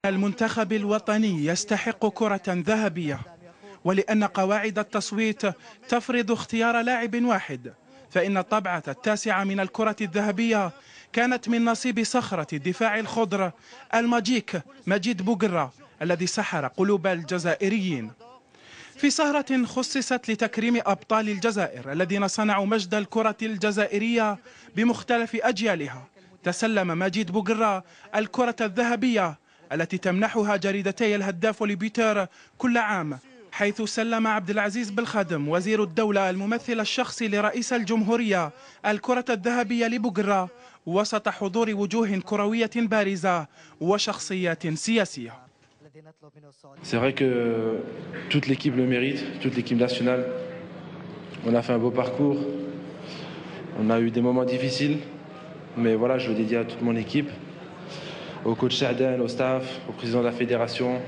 المنتخب الوطني يستحق كرة ذهبية، ولأن قواعد التصويت تفرض اختيار لاعب واحد، فإن الطبعة التاسعة من الكرة الذهبية كانت من نصيب صخرة الدفاع الخضر الماجيك مجيد بوقرة الذي سحر قلوب الجزائريين. في سهرة خصصت لتكريم أبطال الجزائر الذين صنعوا مجد الكرة الجزائرية بمختلف أجيالها، تسلم مجيد بوقرة الكرة الذهبية التي تمنحها جريدتي الهداف وليبيتر كل عام، حيث سلم عبد العزيز بالخادم وزير الدولة الممثل الشخصي لرئيس الجمهورية الكرة الذهبية لبوقرة وسط حضور وجوه كروية بارزة وشخصيات سياسية. C'est vrai que toute l'équipe le mérite, toute l'équipe nationale. On a fait un beau parcours. On a eu des moments difficiles, mais voilà, je veux dédier à toute mon équipe, au coach Saaden, au staff, au président de la fédération,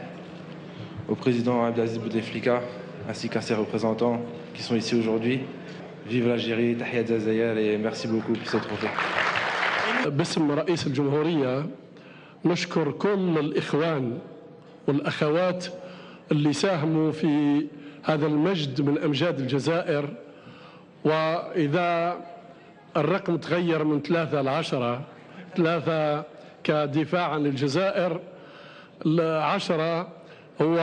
au président Abdelaziz Bouteflika, ainsi qu'à ses représentants qui sont ici aujourd'hui. Vive l'Algérie, Tahiyat Jazair et merci beaucoup pour ce trophée. باسم رئيس الجمهورية نشكر كل الإخوان والأخوات اللي ساهموا في هذا المجد من أمجاد الجزائر. وإذا الرقم تغير من 3 ل 10، 3 كدفاع عن الجزائر، 10 هو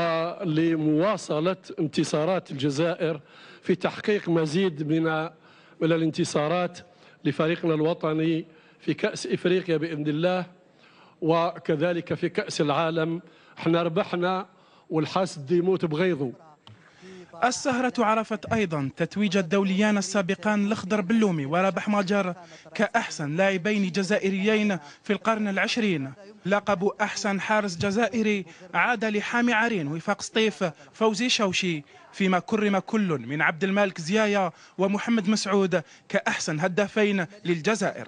لمواصلة انتصارات الجزائر في تحقيق مزيد من الانتصارات لفريقنا الوطني في كأس إفريقيا بإذن الله، وكذلك في كأس العالم. احنا ربحنا والحاسد يموت بغيظه. السهرة عرفت أيضا تتويج الدوليان السابقان الأخضر بلومي ورابح ماجر كأحسن لاعبين جزائريين في القرن العشرين. لقب أحسن حارس جزائري عاد لحامي عرين وفاق سطيف فوزي شوشي، فيما كرم كل من عبد المالك زيايا ومحمد مسعود كأحسن هدافين للجزائر.